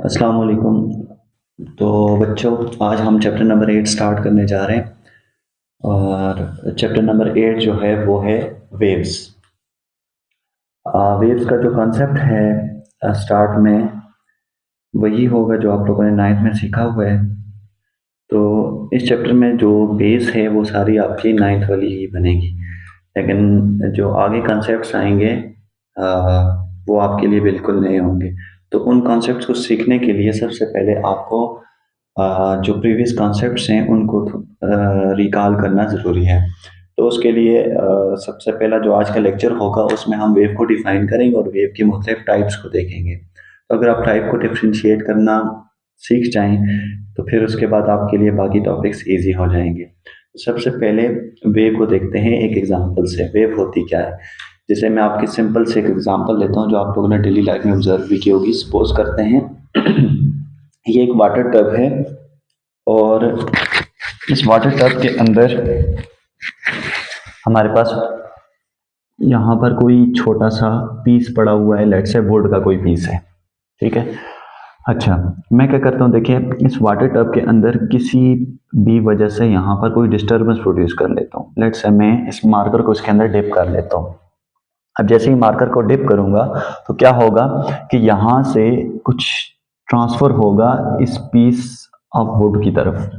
अस्सलाम वालेकुम। तो बच्चों, आज हम चैप्टर नंबर 8 स्टार्ट करने जा रहे हैं। और चैप्टर नंबर 8 जो है वो है वेव्स। वेव्स का जो कॉन्सेप्ट है स्टार्ट में वही होगा जो आप लोगों ने नाइन्थ में सीखा हुआ है। तो इस चैप्टर में जो बेस है वो सारी आपकी नाइन्थ वाली ही बनेगी, लेकिन जो आगे कॉन्सेप्ट्स आएंगे आ, वो आपके लिए बिल्कुल नए होंगे। तो उन कॉन्सेप्ट्स को सीखने के लिए सबसे पहले आपको जो प्रीवियस कॉन्सेप्ट्स हैं उनको रिकॉल करना ज़रूरी है। तो उसके लिए सबसे पहला जो आज का लेक्चर होगा उसमें हम वेव को डिफाइन करेंगे और वेव की मुख्तलिफ टाइप्स को देखेंगे। तो अगर आप टाइप को डिफ्रेंशिएट करना सीख जाएं तो फिर उसके बाद आपके लिए बाकी टॉपिक्स इजी हो जाएंगे। सबसे पहले वेव को देखते हैं एक एग्जांपल से। वेव होती क्या है, जैसे मैं आपकी सिंपल से एक एग्जांपल लेता हूँ जो आप लोगों ने डेली लाइफ में ऑब्जर्व भी की होगी। सपोज करते हैं ये एक वाटर टब है और इस वाटर टब के अंदर हमारे पास यहाँ पर कोई छोटा सा पीस पड़ा हुआ है, लेट्स से वुड का कोई पीस है, ठीक है। अच्छा, मैं क्या करता हूँ, देखिए इस वाटर टब के अंदर किसी भी वजह से यहाँ पर कोई डिस्टर्बेंस प्रोड्यूस कर लेता हूँ। लेट्स से मैं इस मार्कर को इसके अंदर डिप कर लेता हूँ। अब जैसे ही मार्कर को डिप करूंगा तो क्या होगा कि यहाँ से कुछ ट्रांसफर होगा इस पीस ऑफ वुड की तरफ,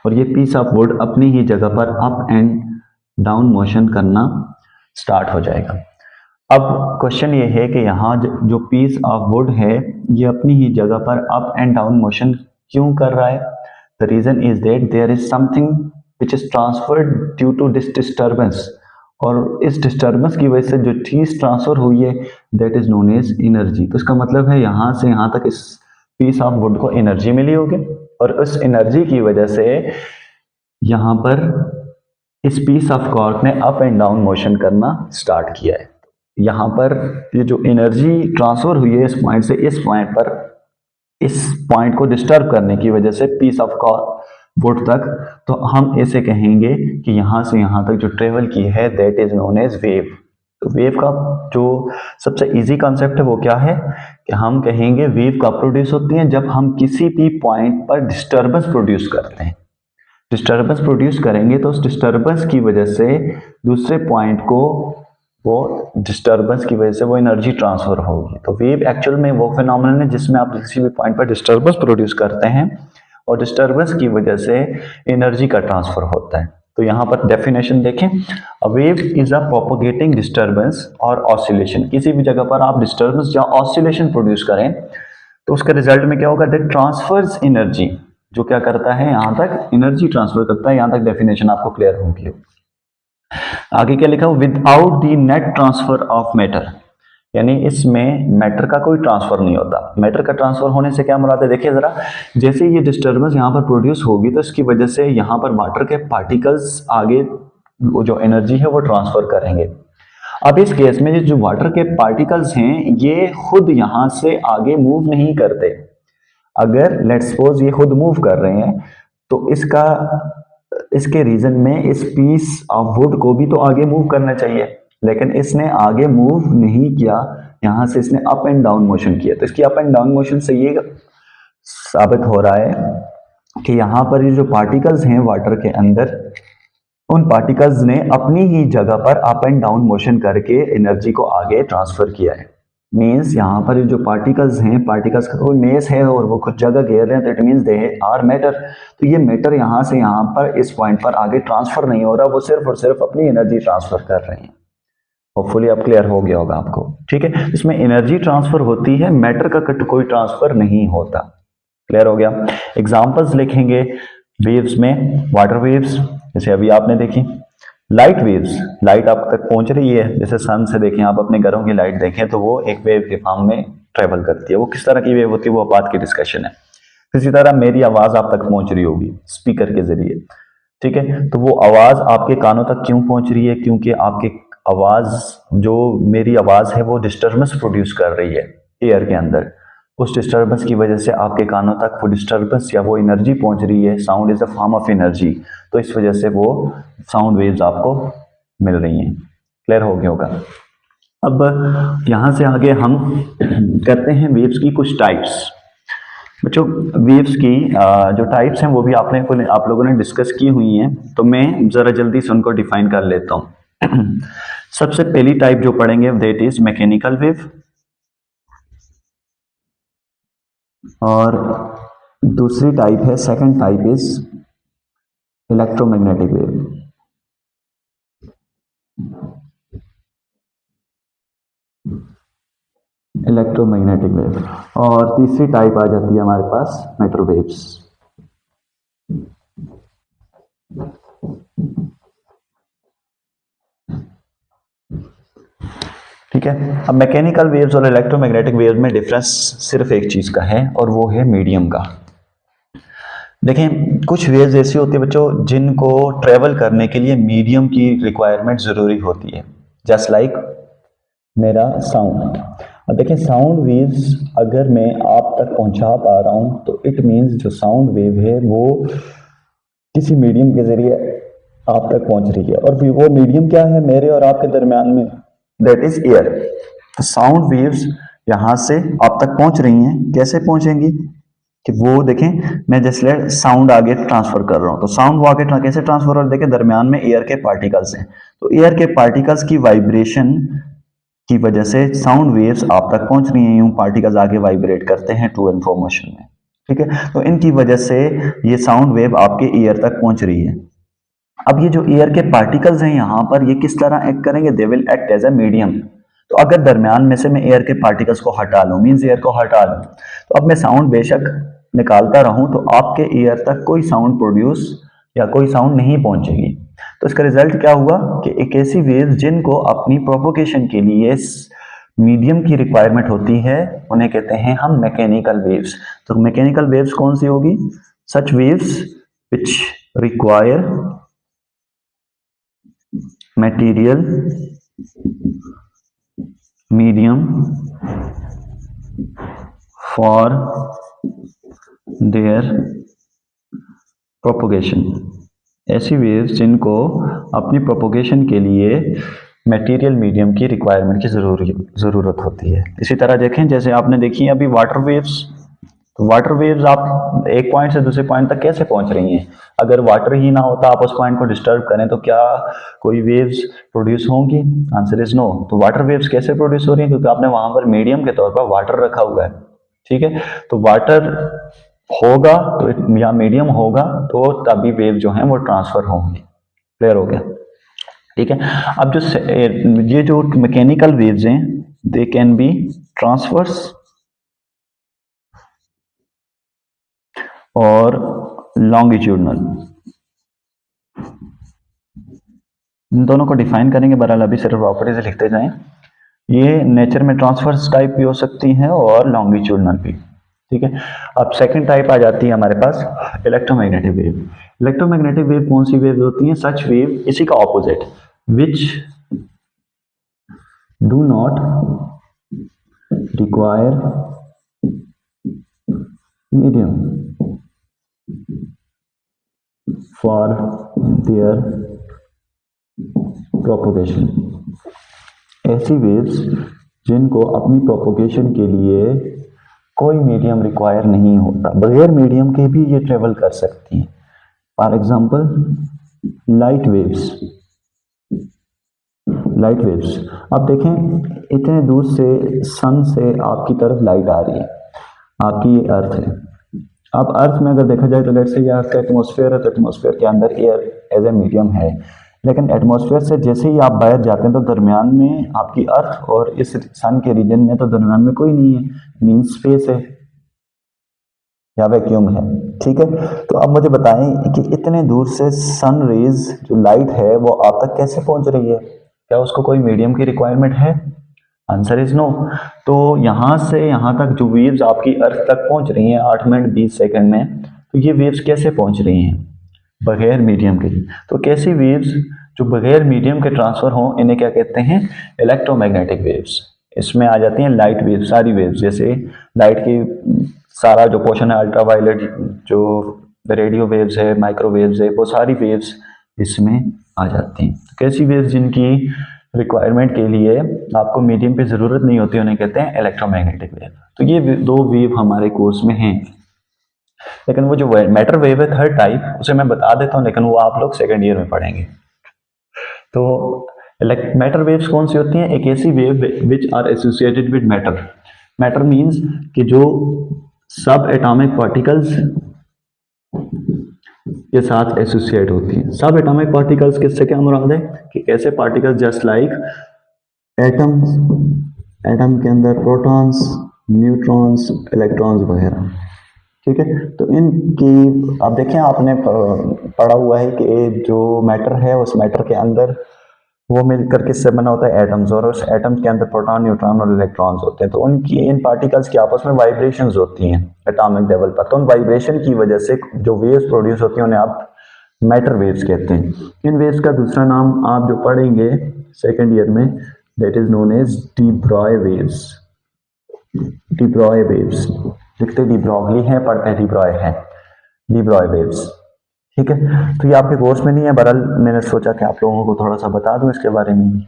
और ये पीस ऑफ वुड अपनी ही जगह पर अप एंड डाउन मोशन करना स्टार्ट हो जाएगा। अब क्वेश्चन ये है कि यहाँ जो पीस ऑफ वुड है ये अपनी ही जगह पर अप एंड डाउन मोशन क्यों कर रहा है? The reason is that there is something which is transferred due to this disturbance, और इस डिस्टर्बेंस की वजह से जो चीज ट्रांसफर हुई है that is known as energy. तो इसका मतलब है यहाँ से यहाँ तक इस पीस ऑफ वुड को एनर्जी मिली होगी, और उस एनर्जी की वजह से यहाँ पर इस पीस ऑफ कॉर्क ने अप एंड डाउन मोशन करना स्टार्ट किया है। यहाँ पर ये जो एनर्जी ट्रांसफर हुई है इस पॉइंट से इस पॉइंट पर, इस पॉइंट को डिस्टर्ब करने की वजह से पीस ऑफ कॉर्क वुड तक, तो हम ऐसे कहेंगे कि यहाँ से यहाँ तक जो ट्रेवल की है that is known as wave. तो वेव का जो सबसे इजी कॉन्सेप्ट है वो क्या है कि हम कहेंगे वेव का प्रोड्यूस होती है जब हम किसी भी पॉइंट पर डिस्टर्बेंस प्रोड्यूस करते हैं। डिस्टर्बेंस प्रोड्यूस करेंगे तो उस डिस्टर्बेंस की वजह से दूसरे पॉइंट को वो डिस्टर्बेंस की वजह से वो एनर्जी ट्रांसफर होगी। तो वेव एक्चुअल में वो फिनोमेनन है जिसमें आप किसी भी पॉइंट पर डिस्टर्बेंस प्रोड्यूस करते हैं और डिस्टर्बेंस की वजह से एनर्जी का ट्रांसफर होता है। तो यहाँ पर डेफिनेशन देखें, a wave is a propagating disturbance और ऑसिलेशन। किसी भी जगह पर आप डिस्टर्बेंस या ऑसिलेशन प्रोड्यूस करें तो उसके रिजल्ट में क्या होगा, दैट ट्रांसफर्स एनर्जी, जो क्या करता है यहाँ तक एनर्जी ट्रांसफर करता है। यहाँ तक डेफिनेशन आपको क्लियर होगी। आगे क्या लिखा, without the net transfer of matter, यानी इसमें मैटर का कोई ट्रांसफर नहीं होता। मैटर का ट्रांसफर होने से क्या मुराद है, देखिए जरा, जैसे ये डिस्टर्बेंस यहाँ पर प्रोड्यूस होगी तो इसकी वजह से यहाँ पर वाटर के पार्टिकल्स आगे वो जो एनर्जी है वो ट्रांसफर करेंगे। अब इस केस में जो वाटर के पार्टिकल्स हैं ये खुद यहाँ से आगे मूव नहीं करते। अगर लेट्स सपोज ये खुद मूव कर रहे हैं तो इसके रीजन में इस पीस ऑफ वुड को भी तो आगे मूव करना चाहिए, लेकिन इसने आगे मूव नहीं किया। यहां से इसने अप एंड डाउन मोशन किया, तो इसकी अप एंड डाउन मोशन से ये साबित हो रहा है कि यहाँ पर ये जो पार्टिकल्स हैं वाटर के अंदर, उन पार्टिकल्स ने अपनी ही जगह पर अप एंड डाउन मोशन करके एनर्जी को आगे ट्रांसफर किया है। मीन्स यहाँ पर जो पार्टिकल्स हैं, पार्टिकल्स का कोई मेस है और वो कुछ जगह घेर रहे हैं, तो it means they are matter. तो ये मैटर यहाँ से यहाँ पर इस पॉइंट पर आगे ट्रांसफर नहीं हो रहा, वो सिर्फ और सिर्फ अपनी एनर्जी ट्रांसफर कर रहे हैं। होपफुली अब क्लियर हो गया होगा आपको, ठीक है। इसमें एनर्जी ट्रांसफर होती है, मैटर का कोई ट्रांसफर नहीं होता। क्लियर हो गया। एग्जाम्पल्स लिखेंगे वेव्स में, वाटर वेव्स जैसे अभी आपने देखी, लाइट वेव्स, लाइट आप तक पहुंच रही है, जैसे सन से देखें, आप अपने घरों की लाइट देखें तो वो एक वेव के फॉर्म में ट्रेवल करती है। वो किस तरह की वेव होती है वो बात की डिस्कशन है। इसी तरह मेरी आवाज आप तक पहुंच रही होगी स्पीकर के जरिए, ठीक है। तो वो आवाज आपके कानों तक क्यों पहुंच रही है, क्योंकि आपकी आवाज, जो मेरी आवाज है वो डिस्टर्बेंस प्रोड्यूस कर रही है एयर के अंदर। उस डिस्टर्बेंस की वजह से आपके कानों तक वो डिस्टर्बेंस या वो एनर्जी पहुंच रही है। Sound is a form of energy, तो इस वजह से वो साउंड वेव्स आपको मिल रही हैं। क्लियर हो गया होगा। अब यहां से आगे हम करते हैं वेव्स की कुछ टाइप्स। बच्चों वेव्स की जो टाइप्स हैं वो भी आप लोगों ने डिस्कस की हुई हैं, तो मैं ज़रा जल्दी से उनको डिफाइन कर लेता हूँ। सबसे पहली टाइप जो पढ़ेंगे दैट इज मैकेनिकल वेव, और दूसरी टाइप है, second type is electromagnetic wave. Electromagnetic wave, और तीसरी टाइप आ जाती है हमारे पास माइक्रोवेव्स। ठीक है। अब मैकेनिकल वेव्स और इलेक्ट्रोमैग्नेटिक वेव्स में डिफरेंस सिर्फ एक चीज का है, और वो है मीडियम का। देखें, कुछ वेव्स ऐसी होती है बच्चों जिनको ट्रेवल करने के लिए मीडियम की रिक्वायरमेंट जरूरी होती है, जस्ट लाइक मेरा साउंड। अब देखें, साउंड वेव्स अगर मैं आप तक पहुंचा पा रहा हूं तो इट मीन्स जो साउंड वेव है वो किसी मीडियम के जरिए आप तक पहुंच रही है, और वो मीडियम क्या है मेरे और आपके दरमियान में, दैट इज एयर। तो साउंड वेव्स यहां से आप तक पहुंच रही हैं, कैसे पहुंचेंगी कि वो देखें, मैं जैसे साउंड आगे ट्रांसफर कर रहा हूं, तो साउंड वो आगे कैसे ट्रांसफर, और देखें दरमियान में एयर के पार्टिकल्स हैं, तो एयर के पार्टिकल्स की वाइब्रेशन की वजह से साउंड वेव्स आप तक पहुंच रही हैं, यूं पार्टिकल्स आगे वाइब्रेट करते हैं टू एंड फ्रो मोशन में। ठीक है, तो इनकी वजह से ये साउंड वेव आपके ईयर तक पहुंच रही है। अब ये जो एयर के पार्टिकल्स हैं यहां पर, ये किस तरह एक्ट करेंगे, they will act as a medium. तो अगर दरमियान में से मैं एयर के पार्टिकल्स को हटा लूं, मींस एयर को हटा लूं, तो अब मैं साउंड बेशक निकालता रहूं तो आपके ईयर तक कोई साउंड प्रोड्यूस या कोई साउंड नहीं पहुंचेगी। तो इसका रिजल्ट क्या हुआ कि एक ऐसी वेव जिनको अपनी प्रोपोगेशन के लिए मीडियम की रिक्वायरमेंट होती है, उन्हें कहते हैं हम मैकेनिकल वेव्स। तो मैकेनिकल वेव्स कौन सी होगी, such waves which require material medium for their propagation। ऐसी वेव्स जिनको अपनी प्रोपोगेशन के लिए मटेरियल मीडियम की रिक्वायरमेंट की जरूरत होती है। इसी तरह देखें, जैसे आपने देखी अभी वाटर वेव्स, तो वाटर वेव्स आप एक पॉइंट से दूसरे पॉइंट तक कैसे पहुंच रही हैं, अगर वाटर ही ना होता, आप उस पॉइंट को डिस्टर्ब करें तो क्या कोई वेव्स प्रोड्यूस होंगी, आंसर इज नो। तो वाटर वेव्स कैसे प्रोड्यूस हो रही हैं, क्योंकि आपने वहां पर मीडियम के तौर पर वाटर रखा हुआ है। ठीक है, तो वाटर होगा तो या मीडियम होगा तो तभी वेव जो है वो ट्रांसफर होंगी। क्लियर हो गया। ठीक है, अब जो ये जो मैकेनिकल वेव्स हैं दे कैन बी ट्रांसवर्स और लॉन्गिट्यूडनल। इन दोनों को डिफाइन करेंगे, बहरहाल अभी सिर्फ प्रॉपर्टीज लिखते जाएं। ये नेचर में ट्रांसवर्स टाइप भी हो सकती हैं और लॉन्गिट्यूडनल भी। ठीक है, अब सेकंड टाइप आ जाती है हमारे पास इलेक्ट्रोमैग्नेटिक वेव। इलेक्ट्रोमैग्नेटिक वेव कौन सी वेव होती हैं, सच वेव, इसी का opposite, which do not require medium for their propagation. ऐसी वेव्स जिनको अपनी प्रोपोगेशन के लिए कोई मीडियम रिक्वायर नहीं होता, बगैर मीडियम के भी ये ट्रेवल कर सकती हैं। For example light waves. Light waves, अब देखें इतने दूर से सन से आपकी तरफ लाइट आ रही है, आपकी ये अर्थ है। अब अर्थ में अगर देखा जाए तो लेट्स से ये अर्थ का एटमॉस्फेयर है, तो एटमॉस्फेयर के अंदर एयर एज ए मीडियम है, लेकिन एटमॉस्फेयर से जैसे ही आप बाहर जाते हैं तो दरमियान में आपकी अर्थ और इस सन के रीजन में तो दरमियान में कोई नहीं है, मीन स्पेस है या वैक्यूम है। ठीक है, तो अब मुझे बताएं कि इतने दूर से सन रेज जो लाइट है वो आप तक कैसे पहुंच रही है, क्या उसको कोई मीडियम की रिक्वायरमेंट है, आंसर इज नो। तो यहां से यहां तक जो वेव्स आपकी अर्थ तक पहुंच रही हैं 8 मिनट 20 सेकंड में, तो ये वेव्स कैसे पहुंच रही हैं, बगैर मीडियम के। तो कैसी वेव्स जो बगैर मीडियम के ट्रांसफर हो, इन्हें क्या कहते हैं, इलेक्ट्रोमैग्नेटिक वेव्स। इसमें आ जाती हैं लाइट वेव्स, सारी वेव्स, जैसे लाइट की सारा जो पोर्शन है, अल्ट्रावायलेट, जो रेडियो वेव्स है, माइक्रोवेव्स है, वो सारी वेव्स इसमें आ जाती हैं। तो कैसी वेव्स जिनकी रिक्वायरमेंट के लिए आपको मीडियम पे जरूरत नहीं होती, उन्हें कहते हैं इलेक्ट्रोमैग्नेटिक वेव। तो ये दो वेव हमारे कोर्स में हैं। लेकिन वो जो मैटर वेव है थर्ड टाइप, उसे मैं बता देता हूँ, लेकिन वो आप लोग सेकेंड ईयर में पढ़ेंगे। तो मैटर वेव्स कौन सी होती हैं? एक ऐसी wave which are associated with matter. Matter means कि जो सब एटॉमिक पार्टिकल्स के साथ एसोसिएट होती हैं। सब एटॉमिक पार्टिकल्स किससे क्या मुराद है कि ऐसे particles just like atoms, atom के अंदर प्रोटॉन्स, न्यूट्रॉन्स, इलेक्ट्रॉन्स वगैरह, ठीक है। तो इनकी अब देखें, आपने पढ़ा हुआ है कि जो मैटर है उस मैटर के अंदर वो मिलकर किससे बना होता है? एटम्स, और उस एटम्स के अंदर प्रोटॉन, न्यूट्रॉन और इलेक्ट्रॉन्स होते हैं। तो उनकी इन पार्टिकल्स की आपस में वाइब्रेशंस होती हैं एटॉमिक लेवल पर। तो उन वाइब्रेशन की वजह से जो वेव्स प्रोड्यूस होती हैं उन्हें आप मैटर वेव्स कहते हैं। इन वेव्स का दूसरा नाम आप जो पढ़ेंगे सेकेंड ईयर में, that is known as de Broglie waves. De Broglie waves, लिखते डी ब्रॉगली है, पढ़ते डी ब्रॉय है, डी ब्रॉय वेव्स, ठीक है। तो ये आपके कोर्स में नहीं है, बहरहाल मैंने सोचा कि आप लोगों को थोड़ा सा बता दूं इसके बारे में भी।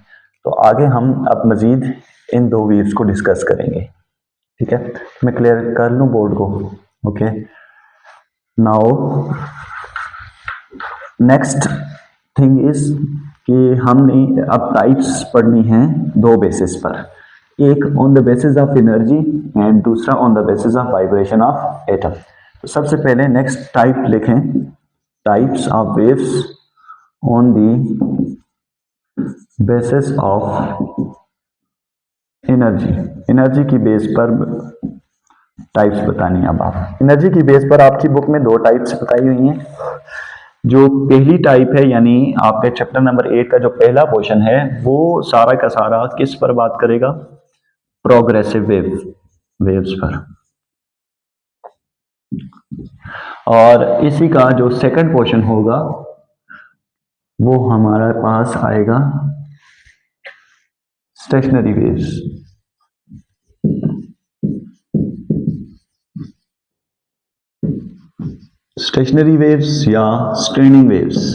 तो आगे हम अब मजीद इन दो वेव्स को डिस्कस करेंगे, ठीक है। मैं क्लियर कर लूं बोर्ड को, okay. Now next thing is कि हमने अब टाइप्स पढ़नी है दो बेसिस पर, एक on the basis of energy and दूसरा on the basis of vibration of atom. तो सबसे पहले नेक्स्ट टाइप लिखें, types of waves on the basis of energy. Energy की बेस पर टाइप्स बतानी है। अब आप एनर्जी की बेस पर आपकी बुक में दो टाइप्स बताई हुई हैं। जो पहली टाइप है, यानी आपके चैप्टर नंबर 8 का जो पहला पोर्शन है, वो सारा का सारा किस पर बात करेगा? प्रोग्रेसिव वेव्स पर। और इसी का जो सेकंड पोर्शन होगा वो हमारे पास आएगा स्टेशनरी वेव्स। स्टेशनरी वेव्स या स्ट्रेनिंग वेव्स।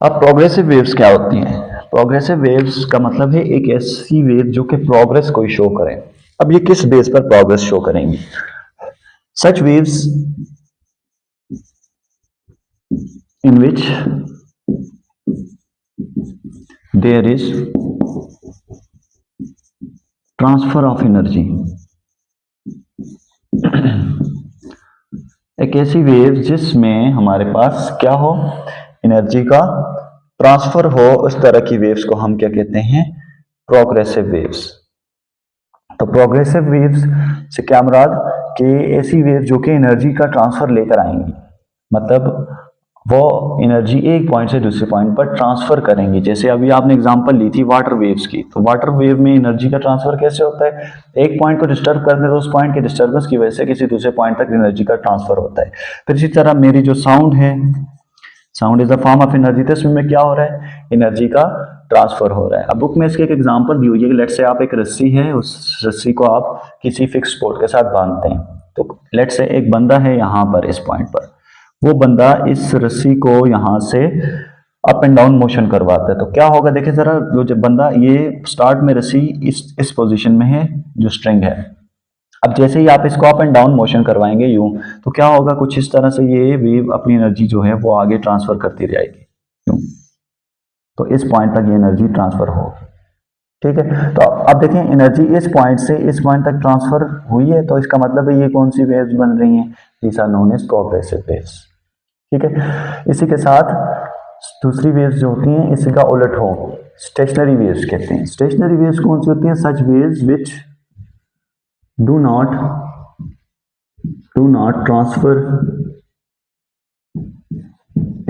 अब प्रोग्रेसिव वेव्स क्या होती हैं? प्रोग्रेसिव वेव्स का मतलब है एक ऐसी वेव जो कि प्रोग्रेस कोई शो करे। अब ये किस बेस पर प्रोग्रेस शो करेंगी? सच waves in which there is transfer of energy। एक ऐसी वेव जिसमें हमारे पास क्या हो? एनर्जी का ट्रांसफर हो। उस तरह की वेव्स को हम क्या कहते हैं? Progressive waves. तो प्रोग्रेसिव वेव्स से क्या मुराद कि ऐसी वेव जो कि एनर्जी का ट्रांसफर लेकर आएंगी, मतलब वो एनर्जी एक पॉइंट से दूसरे पॉइंट पर ट्रांसफर करेंगी। जैसे अभी आपने एग्जांपल ली थी वाटर वेव्स की, तो वाटर वेव में एनर्जी का ट्रांसफर कैसे होता है? एक पॉइंट को डिस्टर्ब करने तो उस पॉइंट के डिस्टर्बेंस की वजह से किसी दूसरे पॉइंट तक एनर्जी का ट्रांसफर होता है। फिर इसी तरह मेरी जो साउंड है, sound is the form of energy, तो इसमें क्या हो रहा है? एनर्जी का ट्रांसफर हो रहा है। अब बुक में इसके एक एग्जांपल दी हुई है कि लेट से आप एक रस्सी है, उस रस्सी को आप किसी फिक्स स्पॉट के साथ बांधते हैं। तो लेट से एक बंदा है यहाँ पर, इस पॉइंट पर, वो बंदा इस रस्सी को यहां से अप एंड डाउन मोशन करवाता है। तो क्या होगा? देखिए जरा, जो जब बंदा, ये स्टार्ट में रस्सी इस पोजीशन में है जो स्ट्रिंग है, अब जैसे ही आप इसको अप एंड डाउन मोशन करवाएंगे यूं, तो क्या होगा? कुछ इस तरह से ये वेव अपनी एनर्जी जो है वो आगे ट्रांसफर करती जाएगी यूं, तो इस पॉइंट तक ये एनर्जी ट्रांसफर होगी, ठीक है। तो अब देखें, एनर्जी इस पॉइंट से इस पॉइंट तक ट्रांसफर हुई है, तो इसका मतलब है ये कौन सी वेव्स बन रही हैं? These are known as progressive waves, ठीक है। इसी के साथ दूसरी वेव्स जो होती हैं इसका उलट हो, स्टेशनरी वेव्स कहते हैं। स्टेशनरी वेव्स कौन सी होती हैं? Such waves which do not transfer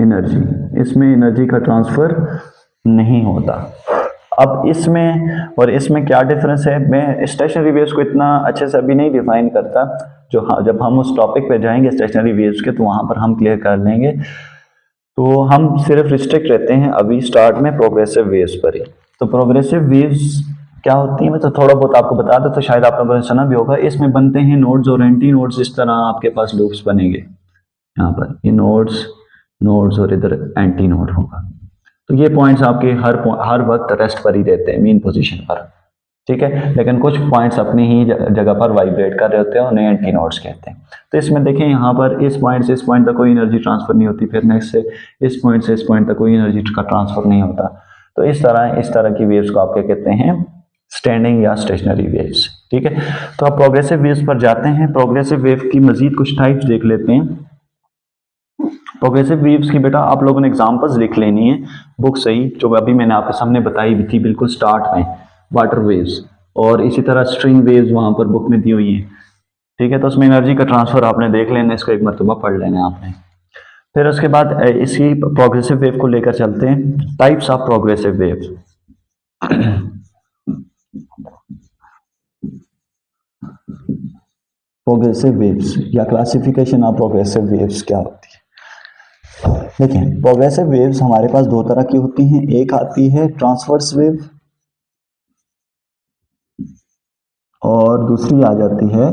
energy. इसमें एनर्जी का ट्रांसफर नहीं होता। अब इसमें और इसमें क्या डिफरेंस है? मैं स्टेशनरी वेव्स को इतना अच्छे से अभी नहीं डिफाइन करता, जब हम उस टॉपिक पे जाएंगे स्टेशनरी वेव्स के, तो वहां पर हम क्लियर कर लेंगे। तो हम सिर्फ रिस्ट्रिक्ट रहते हैं अभी स्टार्ट में प्रोग्रेसिव वेव्स पर ही। तो प्रोग्रेसिव वेव्स क्या होती हैं? मैं तो थोड़ा बहुत आपको बता दूं, तो शायद आप लोगों ने सुना भी होगा। इसमें बनते हैं नोड्स और एंटी नोड्स, इस तरह आपके पास लूप्स बनेंगे। यहाँ पर ये नोड्स और इधर एंटी नोड होगा। तो ये पॉइंट्स आपके हर वक्त रेस्ट पर ही रहते हैं, मेन पोजीशन पर, ठीक है, लेकिन कुछ पॉइंट्स अपनी ही जगह पर वाइब्रेट कर रहे होते हैं, उन्हें एंटी नोड्स कहते हैं। तो इसमें देखें यहाँ पर इस पॉइंट से इस पॉइंट तक कोई एनर्जी ट्रांसफर नहीं होती, फिर नेक्स्ट से इस पॉइंट तक कोई एनर्जी का ट्रांसफर नहीं होता। तो इस तरह की वेव्स को आप क्या कहते हैं, स्टैंडिंग या स्टेशनरी वेव्स। ठीक है, तो आप प्रोग्रेसिव वेव्स पर जाते हैं। प्रोग्रेसिव वेव की मजीद कुछ टाइप्स देख लेते हैं। प्रोग्रेसिव वेव्स की बेटा आप लोगों ने एग्जांपल्स लिख लेनी है बुक से ही, जो अभी मैंने आपके सामने बताई भी थी बिल्कुल स्टार्ट में, वाटर वेव्स, और इसी तरह स्ट्रिंग वेव्स वहां पर बुक में दी हुई है। ठीक है, तो उसमें एनर्जी का ट्रांसफर आपने देख लेना, इसको एक मरतबा पढ़ लेना आपने। फिर उसके बाद इसी प्रोग्रेसिव वेव को लेकर चलते हैं, types of progressive waves. Progressive waves या क्लासिफिकेशन ऑफ प्रोग्रेसिव वेव्स क्या होती है? देखिए, प्रोग्रेसिव वेव्स हमारे पास दो तरह की होती हैं। एक आती है ट्रांसवर्स वेव और दूसरी आ जाती है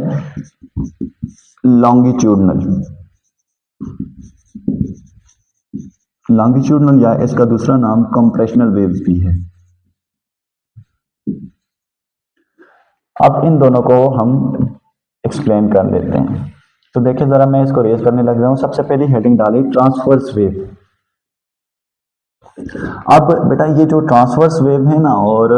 लॉन्गिट्यूडनल। लॉन्गिट्यूडनल या इसका दूसरा नाम कंप्रेशनल वेव्स भी है। अब इन दोनों को हम एक्सप्लेन कर लेते हैं। तो देखिए जरा, मैं इसको रेज करने लग रहा हूं। सबसे पहली हेडिंग डाली ट्रांसवर्स वेव। अब बेटा ये जो ट्रांसवर्स वेव है ना और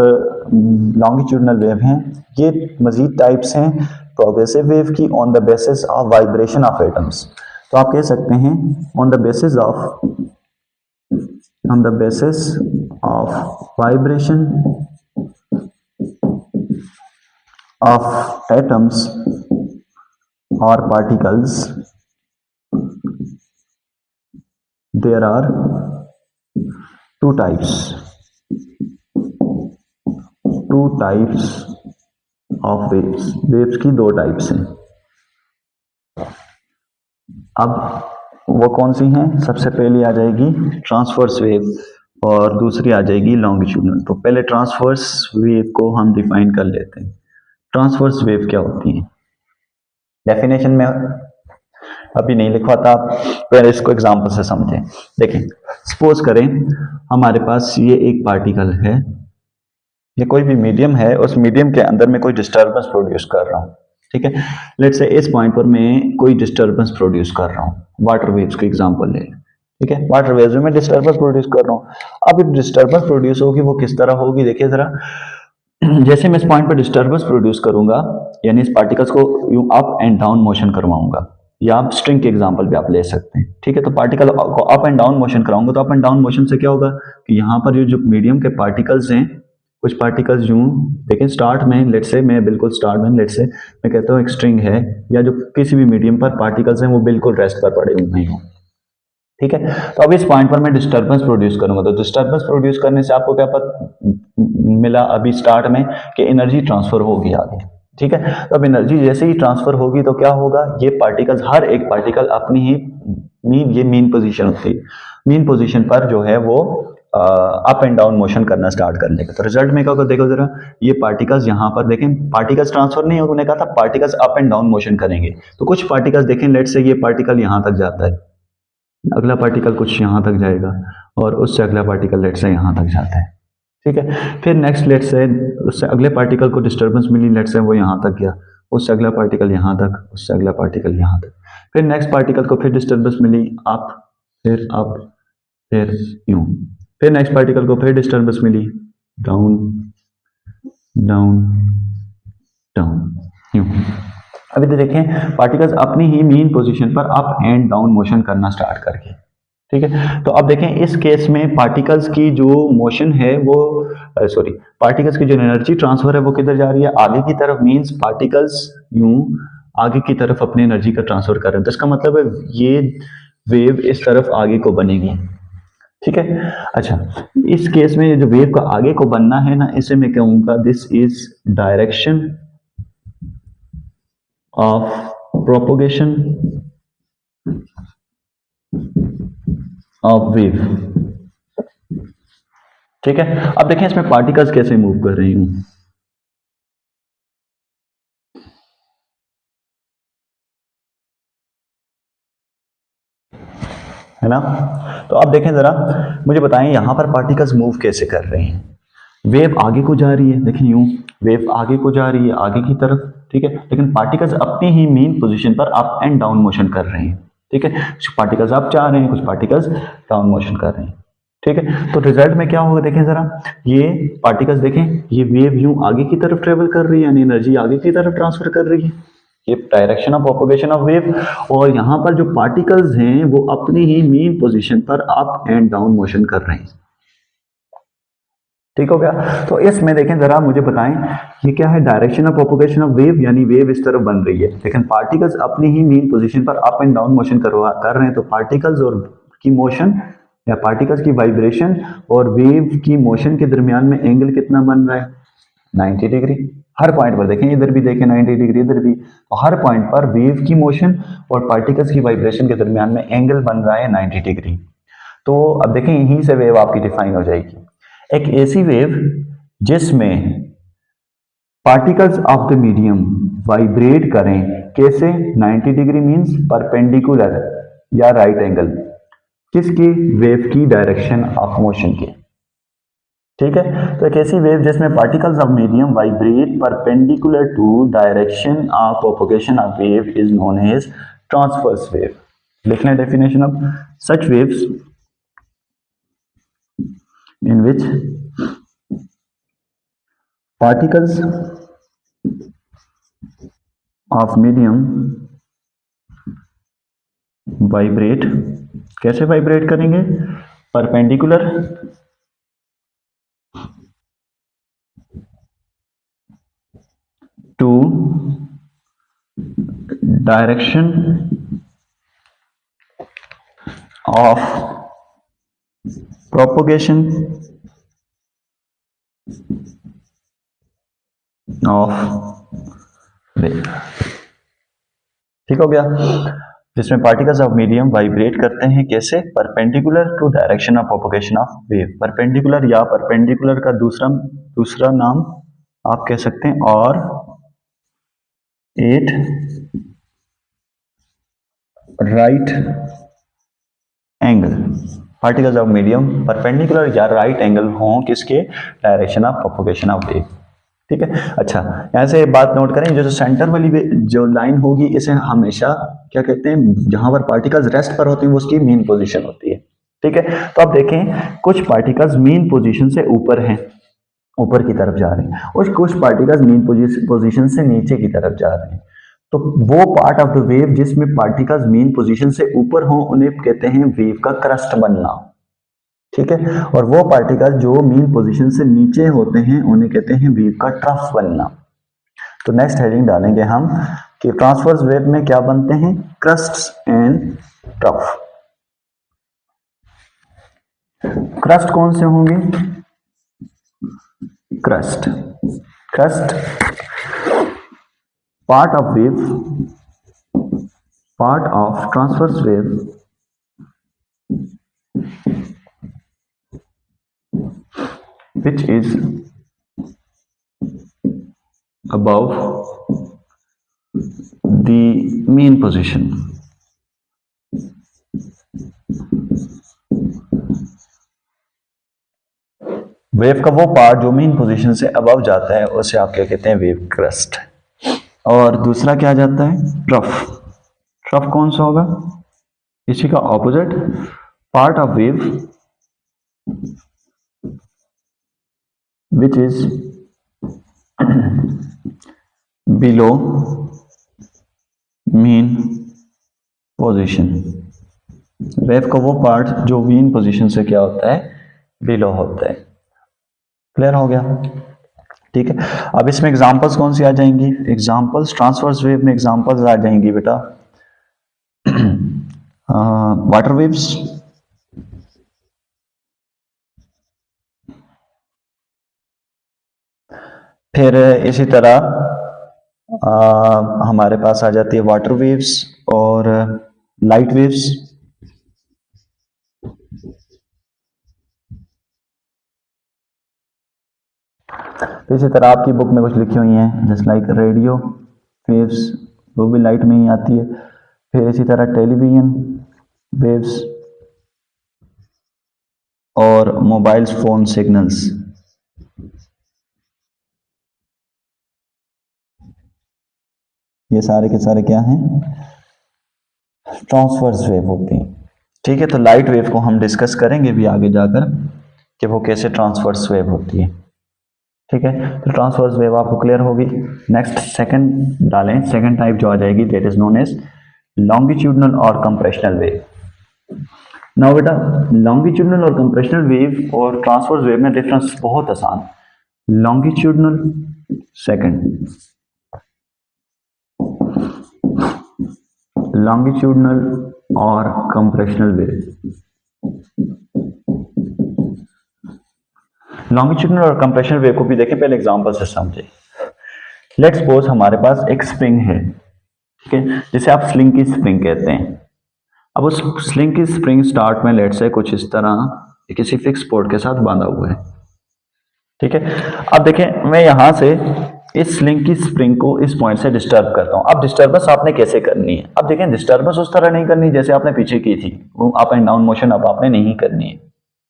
लॉन्गिट्यूडनल वेव हैं, ये मजीद टाइप्स हैं प्रोग्रेसिव वेव की on the basis of vibration of atoms. तो आप कह सकते हैं on the basis of vibration of atoms और particles there are two types of waves की दो टाइप्स हैं। अब वो कौन सी हैं? सबसे पहली आ जाएगी ट्रांसवर्स वेव और दूसरी आ जाएगी लॉन्गिट्यूडनल। तो पहले ट्रांसवर्स वेव को हम डिफाइन कर लेते हैं। ट्रांसवर्स वेव क्या होती है? डेफिनेशन में अभी नहीं लिखवाता, आप पहले इसको एग्जांपल से समझें। देखें, सपोज करें हमारे पास ये एक पार्टिकल है, ये कोई भी मीडियम है, उस मीडियम के अंदर मैं कोई डिस्टर्बेंस प्रोड्यूस कर रहा हूँ। ठीक है, लेट्स से इस पॉइंट पर मैं कोई डिस्टर्बेंस प्रोड्यूस कर रहा हूँ। वाटर वेव्स का एग्जांपल ले। ठीक है, वाटर वेव्स में मैं डिस्टर्बेंस प्रोड्यूस कर रहा हूँ। अब एक डिस्टर्बेंस प्रोड्यूस होगी, वो किस तरह होगी? देखिए जरा, जैसे मैं इस पॉइंट पर डिस्टर्बेंस प्रोड्यूस करूंगा, यानी इस पार्टिकल्स को यूं अप एंड डाउन मोशन करवाऊंगा, या आप स्ट्रिंग के एग्जांपल भी आप ले सकते हैं। ठीक है, तो पार्टिकल को अप एंड डाउन मोशन कराऊंगा, तो अप एंड डाउन मोशन से क्या होगा कि यहाँ पर जो मीडियम के पार्टिकल्स हैं, कुछ पार्टिकल्स यूं, देखिए स्टार्ट में लेट्स से मैं बिल्कुल स्टार्ट में लेट्स से मैं कहता हूँ एक स्ट्रिंग है, या जो किसी भी मीडियम पर पार्टिकल्स हैं वो बिल्कुल रेस्ट पर पड़े हुए हैं। ठीक है, तो अब इस पॉइंट पर मैं डिस्टर्बेंस प्रोड्यूस करूंगा, तो डिस्टर्बेंस प्रोड्यूस करने से आपको क्या पता मिला अभी स्टार्ट में कि एनर्जी ट्रांसफर होगी आगे। ठीक है, तो अब एनर्जी जैसे ही ट्रांसफर होगी तो क्या होगा, ये पार्टिकल्स, हर एक पार्टिकल अपनी ही ये मीन पोजीशन होती है, मीन पोजीशन पर जो है वो अप एंड डाउन मोशन करना स्टार्ट कर लेगा। तो रिजल्ट में क्या होगा, देखो जरा, ये पार्टिकल्स यहाँ पर देखें, पार्टिकल्स ट्रांसफर नहीं होगा, उन्होंने कहा था particles up and down motion करेंगे। तो कुछ पार्टिकल्स देखें, लेट से ये पार्टिकल यहाँ तक जाता है, अगला पार्टिकल कुछ यहाँ तक जाएगा, और उससे अगला पार्टिकल लेट से यहाँ तक जाता है। ठीक है, फिर नेक्स्ट लेट से उससे अगले पार्टिकल को डिस्टर्बेंस मिली, लेट से वो यहाँ तक गया, उससे अगला पार्टिकल यहाँ तक, उससे अगला पार्टिकल यहाँ तक, फिर नेक्स्ट पार्टिकल को फिर डिस्टर्बेंस मिली, अप, फिर यूं, फिर नेक्स्ट पार्टिकल को फिर डिस्टर्बेंस मिली, डाउन डाउन डाउन, यूं। अभी तो देखें पार्टिकल्स अपनी ही मीन पोजीशन पर अप एंड डाउन मोशन करना स्टार्ट करके। ठीक है, तो अब देखें इस केस में पार्टिकल्स की जो मोशन है वो पार्टिकल्स की जो एनर्जी ट्रांसफर है वो किधर जा रही है, आगे की तरफ। मींस पार्टिकल्स यूं आगे की तरफ अपनी एनर्जी का ट्रांसफर कर रहे हैं, तो इसका मतलब है ये वेव इस तरफ आगे को बनेगी। ठीक है, अच्छा, इस केस में जो वेव का आगे को बनना है ना, इसे मैं कहूंगा this is direction of propagation of wave। ठीक है, अब देखें इसमें पार्टिकल्स कैसे मूव कर रही हूं। है ना, तो अब देखें जरा, मुझे बताएं यहां पर पार्टिकल्स मूव कैसे कर रहे हैं। वेव आगे को जा रही है, देखिए यूं वेव आगे को जा रही है आगे की तरफ, ठीक है, लेकिन पार्टिकल्स अपनी ही मेन पोजीशन पर अप एंड डाउन मोशन कर रहे हैं, ठीक है, कुछ पार्टिकल्स अप जा रहे हैं, कुछ पार्टिकल्स डाउन मोशन कर रहे हैं, ठीक है। तो रिजल्ट में क्या होगा देखें जरा, ये पार्टिकल्स देखें, ये वेव यूं आगे की तरफ ट्रेवल कर रही है, यानी एनर्जी आगे की तरफ ट्रांसफर कर रही है, ये direction of propagation of wave. और यहाँ पर जो पार्टिकल्स हैं वो अपनी ही मेन पोजीशन पर अप एंड डाउन मोशन कर रहे हैं, ठीक हो गया। तो इसमें देखें जरा, मुझे बताएं ये क्या है, direction of propagation of wave, यानी वेव इस तरफ बन रही है, लेकिन पार्टिकल्स अपनी ही मेन पोजीशन पर अप एंड डाउन मोशन कर रहे हैं। तो पार्टिकल्स और की मोशन या पार्टिकल्स की वाइब्रेशन और वेव की मोशन के दरमियान में एंगल कितना बन रहा है, 90 डिग्री। हर पॉइंट पर देखें, इधर भी देखें 90 डिग्री, इधर भी, तो हर पॉइंट पर वेव की मोशन और पार्टिकल्स की वाइब्रेशन के दरमियान में एंगल बन रहा है 90 डिग्री। तो अब देखें यहीं से वेव आपकी डिफाइन हो जाएगी। एक ऐसी वेव जिसमें particles of the medium vibrate करें, कैसे, 90 डिग्री मींस परपेंडिकुलर या राइट एंगल, किसकी, वेव की डायरेक्शन ऑफ मोशन के, ठीक है। तो एक ऐसी वेव जिसमें particles of medium vibrate perpendicular to direction of propagation of wave is known as transverse wave. लिख लें definition of such waves in which particles of medium vibrate, कैसे वाइब्रेट करेंगे, perpendicular to direction of propagation of wave, ठीक हो गया। जिसमें particles of medium vibrate करते हैं, कैसे, perpendicular to direction of propagation of wave. Perpendicular या परपेंडिकुलर का दूसरा नाम आप कह सकते हैं और at right angle, particles of medium perpendicular या राइट एंगल हों किसके, direction of propagation of wave, ठीक है। अच्छा, यहां से बात नोट करें, जो सेंटर वाली जो लाइन होगी इसे हमेशा क्या कहते हैं, जहां पर पार्टिकल्स रेस्ट पर होते हैं वो उसकी मेन पोजीशन होती है, ठीक है। तो अब देखें कुछ पार्टिकल्स मेन पोजीशन से ऊपर हैं, ऊपर की तरफ जा रहे हैं, और कुछ पार्टिकल्स मेन पोजीशन से नीचे की तरफ जा रहे हैं। तो वो पार्ट ऑफ द वेव जिसमें पार्टिकल्स मेन पोजीशन से ऊपर हों उन्हें कहते हैं वेव का क्रस्ट बनना, ठीक है। और वो पार्टिकल जो मेन पोजीशन से नीचे होते हैं उन्हें कहते हैं वेव का ट्रफ बनना। तो नेक्स्ट हेडिंग डालेंगे हम कि ट्रांसवर्स वेव में क्या बनते हैं, क्रस्ट्स एंड ट्रफ। क्रस्ट कौन से होंगे, crust part of transverse wave which is above the mean position, wave का वो पार्ट जो मेन पोजीशन से अबव जाता है उसे आप क्या कहते हैं, वेव क्रस्ट। और दूसरा क्या जाता है, ट्रफ कौन सा होगा, इसी का opposite, part of wave which is below mean position, wave का वो पार्ट जो मेन पोजीशन से क्या होता है, बिलो होता है। क्लियर हो गया, ठीक है। अब इसमें एग्जांपल्स कौन सी आ जाएंगी, एग्जांपल्स ट्रांसवर्स वेव में एग्जांपल्स आ जाएंगी बेटा, वाटर वेव्स, फिर इसी तरह हमारे पास आ जाती है वाटर वेव्स और लाइट वेव्स, तो इसी तरह आपकी बुक में कुछ लिखी हुई हैं जस्ट लाइक रेडियो वेव्स, वो भी लाइट में ही आती है। फिर इसी तरह टेलीविजन वेव्स और मोबाइल फोन सिग्नल्स, ये सारे के सारे क्या हैं, ट्रांसवर्स वेव होती हैं। ठीक है, तो लाइट वेव को हम डिस्कस करेंगे भी आगे जाकर कि वो कैसे ट्रांसवर्स वेव होती है। ठीक है, तो ट्रांसवर्स वेव आपको क्लियर होगी। नेक्स्ट सेकंड डालें, सेकंड टाइप जो आ जाएगी that is known as longitudinal और कंप्रेशनल वेव। नाउ बेटा, लॉन्गिट्यूडनल और कंप्रेशनल वेव और ट्रांसवर्स वेव में डिफरेंस बहुत आसान। लॉन्गिट्यूडनल सेकंड, लॉन्गिट्यूडनल और कंप्रेशनल वेव। लॉन्गिट्यूडनल और कंप्रेशनल वेव को भी देखें, पहले एग्जांपल से समझे। लेट्स सपोज हमारे पास एक स्प्रिंग है, ठीक है, जिसे आप स्लिंग की स्प्रिंग कहते हैं। अब उस स्लिंग की स्प्रिंग स्टार्ट में लेट्स से कुछ इस तरह किसी फिक्स पोर्ट के साथ बांधा हुआ है। ठीक है, अब देखें मैं यहां से इस स्लिंग की स्प्रिंग को इस पॉइंट से डिस्टर्ब करता हूं। अब डिस्टर्बेंस आपने कैसे करनी है? अब देखें, डिस्टर्बेंस उस तरह नहीं करनी जैसे आपने पीछे की थी, वो अप एंड डाउन मोशन अब आपने नहीं करनी है।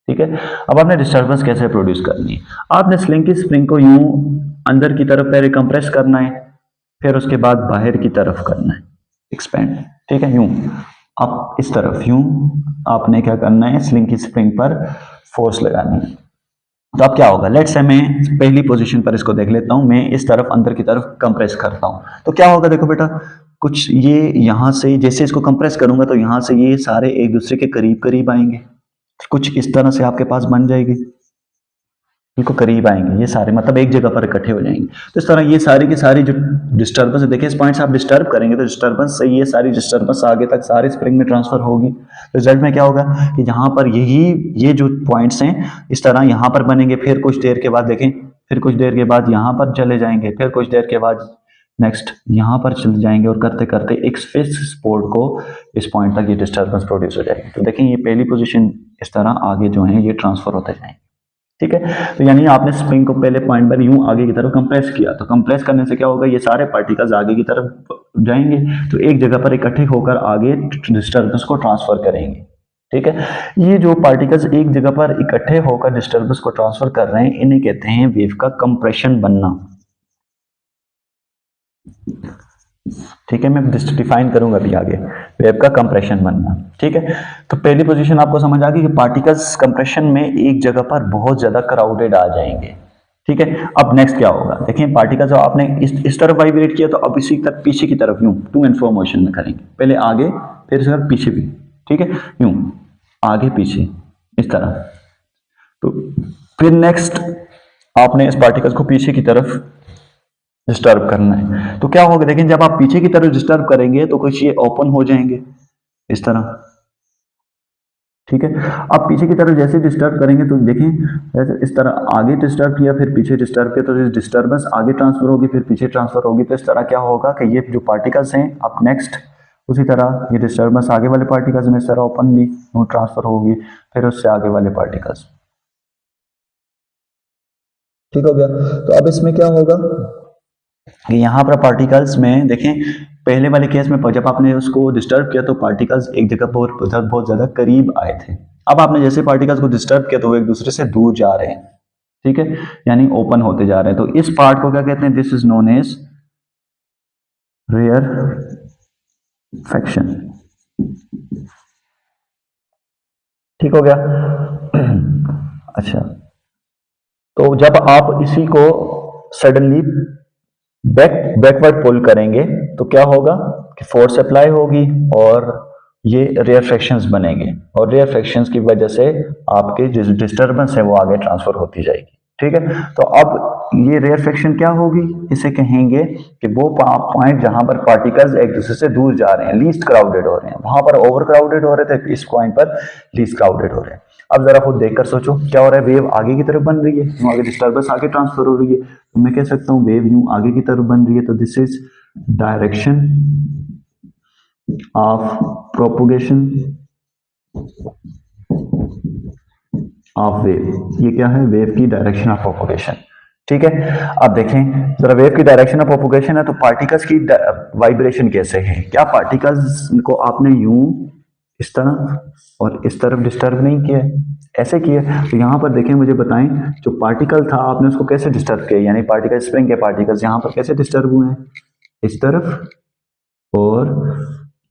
ठीक है, अब आपने डिस्टर्बेंस कैसे प्रोड्यूस करनी है? आपने स्लिंग की स्प्रिंग को यूं अंदर की तरफ पहले कंप्रेस करना है, फिर उसके बाद बाहर की तरफ करना है, एक्सपेंड। ठीक है, यूं अब इस तरफ यूं आपने क्या करना है, स्लिंग की स्प्रिंग पर फोर्स लगानी है। तो अब क्या होगा, लेट्स से मैं पहली पोजीशन पर इसको देख लेता हूं, मैं इस तरफ अंदर की तरफ कंप्रेस करता हूं, तो क्या होगा देखो बेटा, कुछ ये यहां से जैसे इसको कंप्रेस करूंगा तो यहां से ये सारे एक दूसरे के करीब करीब आएंगे, कुछ इस तरह से आपके पास बन जाएगी, बिल्कुल करीब आएंगे ये सारे, मतलब एक जगह पर इकट्ठे हो जाएंगे। तो इस तरह ये सारी की सारी जो डिस्टर्बेंस है, देखिए इस पॉइंट से आप डिस्टर्ब करेंगे तो डिस्टर्बेंस से ये सारी डिस्टर्बेंस आगे तक सारे स्प्रिंग में ट्रांसफर होगी। रिजल्ट में क्या होगा कि यहाँ पर ये जो पॉइंट्स हैं इस तरह यहाँ पर बनेंगे, फिर कुछ देर के बाद देखें, फिर कुछ देर के बाद यहाँ पर चले जाएंगे, फिर कुछ देर के बाद नेक्स्ट यहाँ पर चले जाएंगे, और करते करते एक फिक्स स्पोर्ट को इस पॉइंट तक ये डिस्टर्बेंस प्रोड्यूस हो जाएगी। तो देखें ये पहली पोजीशन इस तरह आगे जो है ये ट्रांसफर होते जाएंगे। ठीक है, तो यानी आपने स्प्रिंग को पहले पॉइंट पर यूं आगे की तरफ कंप्रेस किया, तो कंप्रेस करने से क्या होगा, ये सारे पार्टिकल्स आगे की तरफ जाएंगे, तो एक जगह पर इकट्ठे होकर आगे डिस्टर्बेंस को ट्रांसफर करेंगे। ठीक है, ये जो पार्टिकल्स एक जगह पर इकट्ठे होकर डिस्टर्बेंस को ट्रांसफर कर रहे हैं, इन्हें कहते हैं वेव का कंप्रेशन बनना। ठीक है, मैं डिफाइन करूंगा अभी आगे वेव का कंप्रेशन बनना। ठीक है, तो पहली पोजीशन आपको समझ आ गई कि पार्टिकल्स कंप्रेशन में एक जगह पर बहुत ज्यादा क्राउडेड आ जाएंगे। ठीक है, अब नेक्स्ट क्या होगा, देखिए पार्टिकल्स जो आपने इस तरफ वाइब्रेट किया, तो अब इसी तरफ पीछे की तरफ यूं टू एंड फ्रो मोशन में करेंगे, पहले आगे फिर इस तरफ पीछे भी। ठीक है, यूं आगे पीछे इस तरह, तो फिर नेक्स्ट आपने इस पार्टिकल्स को पीछे की तरफ डिस्टर्ब करना है, तो क्या होगा, देखिए जब आप पीछे की तरफ डिस्टर्ब करेंगे तो कुछ ये ओपन हो जाएंगे इस तरह। ठीक है, आप पीछे की तरफ जैसे डिस्टर्ब करेंगे तो देखें ऐसे इस तरह आगे डिस्टर्ब किया फिर पीछे डिस्टर्ब किया, तो डिस्टर्बेंस आगे ट्रांसफर होगी फिर पीछे ट्रांसफर होगी, तो इस तरह क्या होगा कि ये जो पार्टिकल्स हैं अब नेक्स्ट उसी तरह ये डिस्टर्बेंस आगे वाले पार्टिकल्स में इस तरह ओपनली ट्रांसफर होगी, फिर उससे आगे वाले पार्टिकल्स। ठीक हो गया, तो अब इसमें क्या होगा कि यहाँ पर पार्टिकल्स में देखें, पहले वाले केस में जब आपने उसको डिस्टर्ब किया तो पार्टिकल्स एक जगह पर बहुत ज्यादा करीब आए थे। अब आपने जैसे पार्टिकल्स को डिस्टर्ब किया तो वो एक दूसरे से दूर जा रहे हैं। ठीक है, यानी ओपन होते जा रहे हैं, तो इस पार्ट को क्या कहते हैं, this is known as rarefaction. ठीक हो गया। अच्छा, तो जब आप इसी को सडनली बैकवर्ड पुल करेंगे तो क्या होगा कि फोर्स अप्लाई होगी और ये रेयर फ्रैक्शंस बनेंगे, और रेयर फ्रैक्शंस की वजह से आपके जो डिस्टर्बेंस है वो आगे ट्रांसफर होती जाएगी। ठीक है, तो अब ये रेयर फ्रैक्शन क्या होगी, इसे कहेंगे कि वो पॉइंट जहां पर पार्टिकल्स एक दूसरे से दूर जा रहे हैं, लीस्ट क्राउडेड हो रहे हैं, वहां पर ओवर क्राउडेड हो रहे थे, इस पॉइंट पर लीस्ट क्राउडेड हो रहे हैं। अब जरा खुद देखकर सोचो क्या हो रहा है, वेव आगे की तरफ बन रही है, यूं आगे डिस्टर्बेंस आगे ट्रांसफर हो रही है, तो मैं कह सकता हूं वेव यूं आगे की तरफ बन रही है, तो this is direction of propagation of wave. ये क्या है, वेव की डायरेक्शन ऑफ प्रोपोगेशन। ठीक है, अब देखें जरा वेव की डायरेक्शन ऑफ प्रोपोगेशन है, तो पार्टिकल्स की वाइब्रेशन कैसे है, क्या पार्टिकल्स को आपने यूं इस तरह और इस तरफ डिस्टर्ब नहीं किया है, ऐसे किया, तो यहां पर देखें मुझे बताएं जो पार्टिकल था आपने उसको कैसे डिस्टर्ब किया, यानी पार्टिकल स्प्रिंग के पार्टिकल्स यहां पर कैसे डिस्टर्ब हुए हैं, इस तरफ और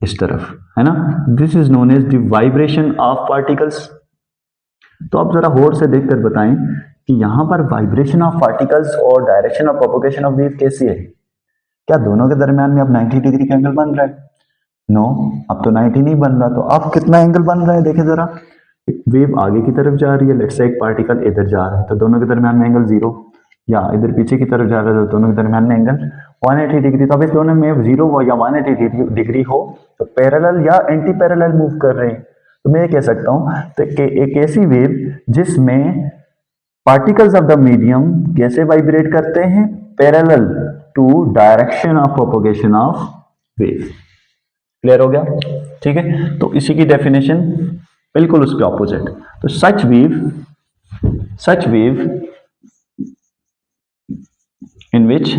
इस तरफ, है ना। This is known as the vibration of particles. तो आप जरा गौर से देखकर बताएं कि यहां पर वाइब्रेशन ऑफ पार्टिकल्स और direction of propagation of wave कैसी है। क्या दोनों के दरमियान में अब 90 डिग्री का एंगल बन रहा है? नो, अब तो 90 नहीं बन रहा। तो अब कितना एंगल बन रहा है देखें जरा। वेव आगे की तरफ जा रही है, लेट्स से एक पार्टिकल इधर जा रहा है, तो दोनों के दरमियान में एंगल 0, या इधर पीछे की तरफ जा रहा है तो दोनों के दरमियान में एंगल 180 डिग्री। तो अब इस दोनों में 0 हो या 180 डिग्री हो तो पैरेलल या एंटी पैरेलल मूव कर रहे हैं। तो मैं ये कह सकता हूं तो एक ऐसी वेव जिसमें पार्टिकल्स ऑफ द मीडियम कैसे वाइब्रेट करते हैं, parallel to direction of propagation of wave. Clear हो गया? ठीक है, तो इसी की डेफिनेशन बिल्कुल उसके ऑपोजिट। तो such wave in which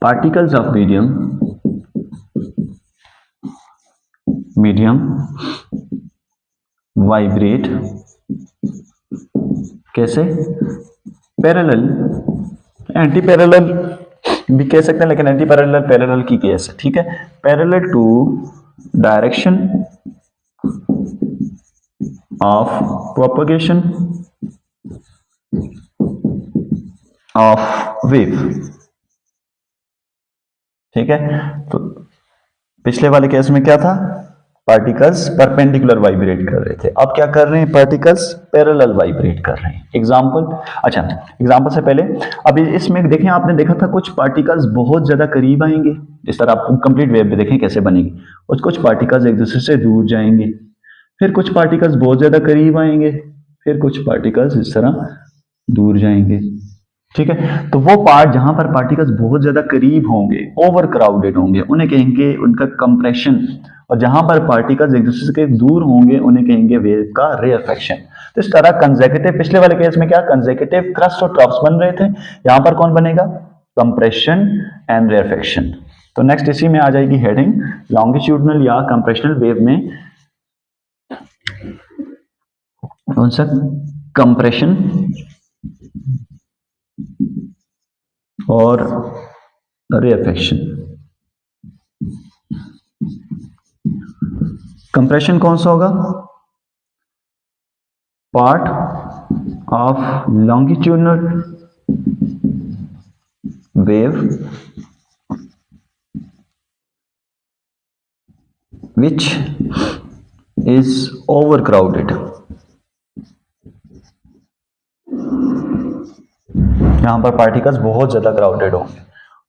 particles of medium vibrate कैसे, पैरेलल, एंटी पैरेलल भी कह सकते हैं, लेकिन एंटी पैरेलल पैरेलल की केस है, ठीक है। Parallel to direction of propagation of wave, ठीक है। तो पिछले वाले केस में क्या था, पार्टिकल्स परपेंडिकुलर वाइब्रेट कर रहे थे, अब क्या कर रहे हैं, पार्टिकल्स पैरेलल वाइब्रेट कर रहे हैं। एग्जांपल, अच्छा एग्जांपल से पहले अभी इसमें देखें, आपने देखा था कुछ पार्टिकल्स बहुत ज्यादा करीब आएंगे, इस तरह आप कंप्लीट वेव में देखें कैसे बनेगी, और कुछ पार्टिकल्स एक दूसरे से दूर जाएंगे, फिर कुछ पार्टिकल्स बहुत ज्यादा करीब आएंगे, फिर कुछ पार्टिकल्स इस तरह दूर जाएंगे, ठीक है। तो वो पार्ट जहां पर पार्टिकल्स बहुत ज्यादा करीब होंगे, ओवर क्राउडेड होंगे, उन्हें कहेंगे उनका कंप्रेशन, और जहां पर पार्टिकल्स एक दूसरे से दूर होंगे उन्हें कहेंगे वेव का रेयरफेक्शन। तो इस तरह कंसेक्यूटिव, पिछले वाले केस में क्या कंसेक्यूटिव क्रस्ट और ट्रफ्स बन रहे थे, यहां पर कौन बनेगा, कंप्रेशन एंड रेयरफेक्शन। तो नेक्स्ट इसी में आ जाएगी हेडिंग लॉन्गिट्यूडनल या कंप्रेशनल वेव में कौन सा, कंप्रेशन और रेयरफेक्शन। कंप्रेशन कौन सा होगा, part of longitudinal wave which is overcrowded, यहां पर पार्टिकल्स बहुत ज्यादा क्राउडेड होंगे,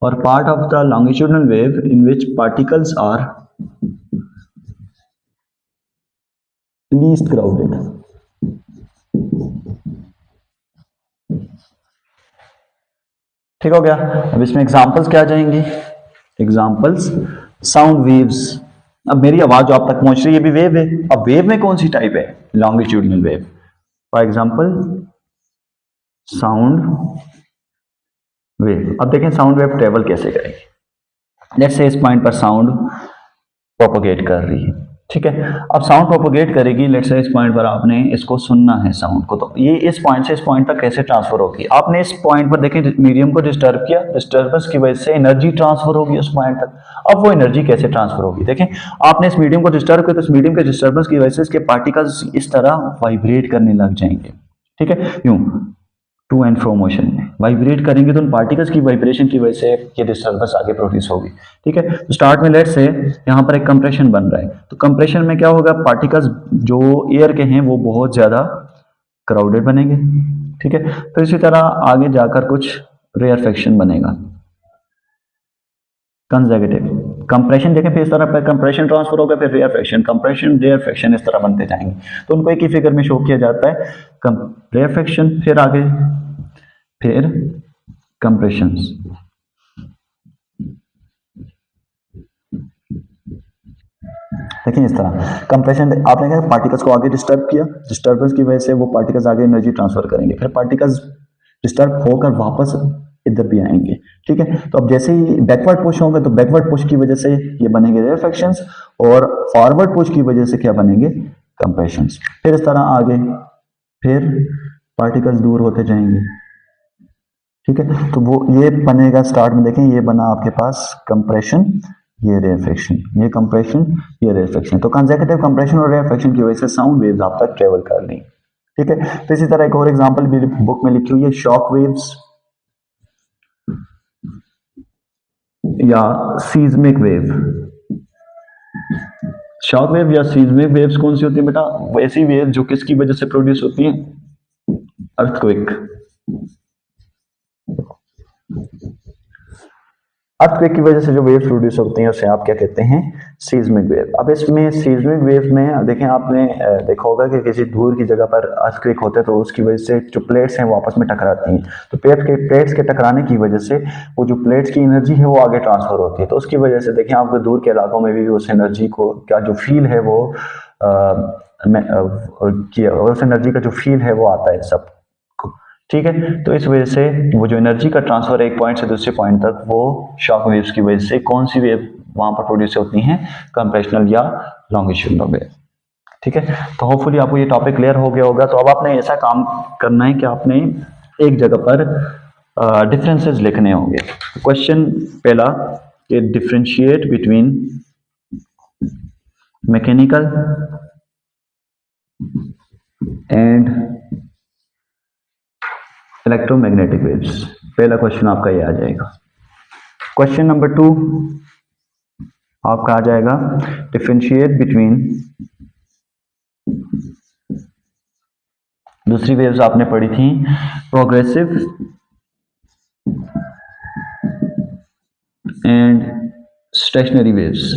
और part of the longitudinal wave in which particles are least crowded. ठीक हो गया। अब इसमें एग्जांपल्स क्या आ जाएंगे, एग्जांपल्स साउंड वेव्स। अब मेरी आवाज जो आप तक पहुंच रही है, ये भी वेव है। अब वेव में कौन सी टाइप है, longitudinal wave. For example sound wave. अब देखें साउंड वेव ट्रेवल कैसे करेगी। लेट्स से इस पॉइंट पर साउंड प्रोपोगेट कर रही है, ठीक है। अब साउंड प्रोपोगेट करेगी, लेट्स से इस पॉइंट पर आपने इसको सुनना है साउंड को, तो ये इस पॉइंट से इस पॉइंट तक कैसे ट्रांसफर होगी। आपने इस पॉइंट पर देखें मीडियम को डिस्टर्ब किया, डिस्टर्बेंस की वजह से एनर्जी ट्रांसफर होगी उस पॉइंट तक। अब वो एनर्जी कैसे ट्रांसफर होगी, देखें आपने इस मीडियम को डिस्टर्ब किया, तो इस मीडियम के डिस्टर्बेंस की वजह से इसके पार्टिकल्स इस तरह वाइब्रेट करने लग जाएंगे, ठीक है, यूं टू एंड फ्रो मोशन में वाइब्रेट करेंगे, तो उन पार्टिकल्स की वाइब्रेशन की वजह से ये डिस्टर्बेंस आगे प्रोड्यूस होगी, ठीक है। तो स्टार्ट में लेट्स से यहाँ पर एक कंप्रेशन बन रहा है, तो कंप्रेशन में क्या होगा, पार्टिकल्स जो एयर के हैं वो बहुत ज्यादा क्राउडेड बनेंगे, ठीक है। तो इसी तरह आगे जाकर कुछ रेयरफेक्शन बनेगा, कंसेक्यूटिव कंप्रेशन देखें, फिर इस तरह पर कंप्रेशन ट्रांसफर होगा, फिर रेयरफेक्शन, कंप्रेशन रेयरफेक्शन, इस तरह बनते जाएंगे। तो उनको एक ही फिगर में शो किया जाता है, रेयरफेक्शन, फिर आगे फिर कंप्रेशन। देखिए इस तरह कंप्रेशन, आपने क्या पार्टिकल्स को आगे डिस्टर्ब किया, डिस्टर्बेंस की वजह से वो पार्टिकल्स आगे एनर्जी ट्रांसफर करेंगे, फिर पार्टिकल्स डिस्टर्ब होकर वापस इधर भी आएंगे, ठीक है। तो अब जैसे ही बैकवर्ड पुश होंगे, तो बैकवर्ड पुश की वजह से ये बनेंगे रेयरफेक्शंस, और फॉरवर्ड पुश की वजह से क्या बनेंगे, कंप्रेशंस। फिर इस तरह आगे फिर पार्टिकल्स दूर होते जाएंगे, ठीक है, तो वो ये बनेगा स्टार्ट में, देखें ये बना आपके पास कंप्रेशन, ये रेयरफेक्शन, ये कंप्रेशन, ये रेयरफेक्शन। तो कंसेक्यूटिव कंप्रेशन और रेयरफेक्शन की वजह से साउंड वेव्स आप तक ट्रेवल कर रही, ठीक है। तो इसी तरह एक और एग्जांपल भी बुक में लिखी हुई है, शॉक वेव्स या सीज्मिक वेव। शॉक वेव या सीज्मिक वेव्स कौन सी होती है बेटा? वैसी वेव जो किसकी वजह से प्रोड्यूस होती है? अर्थक्वेक। अर्थक्वेक की वजह से जो वेव्स प्रोड्यूस होती हैं उसे आप क्या कहते हैं? Seismic wave. अब इसमें सीज्मिक वेव में देखें, आपने देखा होगा कि किसी दूर की जगह पर अर्थक्वेक होता है तो उसकी वजह से जो प्लेट्स हैं वो आपस में टकराती हैं, तो प्लेट्स के टकराने की वजह से वो जो प्लेट्स की एनर्जी है वो आगे ट्रांसफर होती है, तो उसकी वजह से देखें आपको दूर के इलाकों में भी उस एनर्जी को क्या जो फील है वो उस एनर्जी का जो फील है वो आता है सब, ठीक है। तो इस वजह से वो जो एनर्जी का ट्रांसफर एक पॉइंट से दूसरे पॉइंट तक, वो शॉक वेव्स की वजह से कौन सी वेव वहां पर प्रोड्यूस होती हैं? कंप्रेशनल या लॉन्गिट्यूडनल वेव, ठीक है। तो होपफुली आपको ये टॉपिक क्लियर हो गया होगा। तो अब आपने ऐसा काम करना है कि आपने एक जगह पर डिफरेंसेस लिखने होंगे। क्वेश्चन पहला कि differentiate between mechanical and electromagnetic waves, पहला क्वेश्चन आपका ये आ जाएगा। क्वेश्चन नंबर 2 आपका आ जाएगा डिफरेंशिएट बिटवीन, दूसरी वेव्स आपने पढ़ी थी प्रोग्रेसिव एंड स्टेशनरी वेव्स,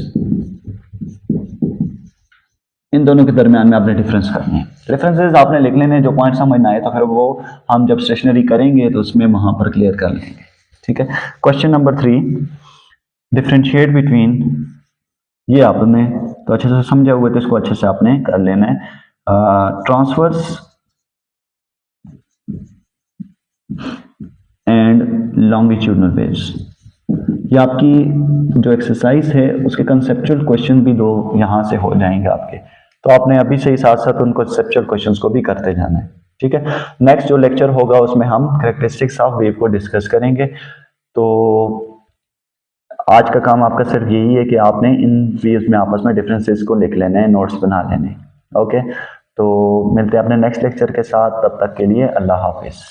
इन दोनों के दरमियान में आपने डिफरेंस करनी है। रेफरेंसेस आपने लिख लेने, जो पॉइंट समझ ना आए तो फिर वो हम जब स्टेशनरी करेंगे तो उसमें वहां पर क्लियर कर लेंगे, ठीक है। क्वेश्चन नंबर 3 डिफरेंशिएट बिटवीन, ये आपने तो अच्छे से समझा हुआ तो इसको अच्छे से आपने कर लेना है। ट्रांसवर्स एंड लॉन्गिट्यूडनल वेव्स, ये आपकी जो एक्सरसाइज है उसके कंसेप्चुअल क्वेश्चन भी दो यहां से हो जाएंगे आपके, तो आपने अभी से ही साथ साथ उन कंसेप्चुअल क्वेश्चंस को भी करते जाना है, ठीक है। नेक्स्ट जो लेक्चर होगा उसमें हम कैरेक्टरिस्टिक्स ऑफ वेव को डिस्कस करेंगे। तो आज का काम आपका सिर्फ यही है कि आपने इन वेव्स में आपस में डिफरेंसेस को लिख लेना है, नोट्स बना लेने, ओके। तो मिलते हैं अपने नेक्स्ट लेक्चर के साथ, तब तक के लिए अल्लाह हाफिज।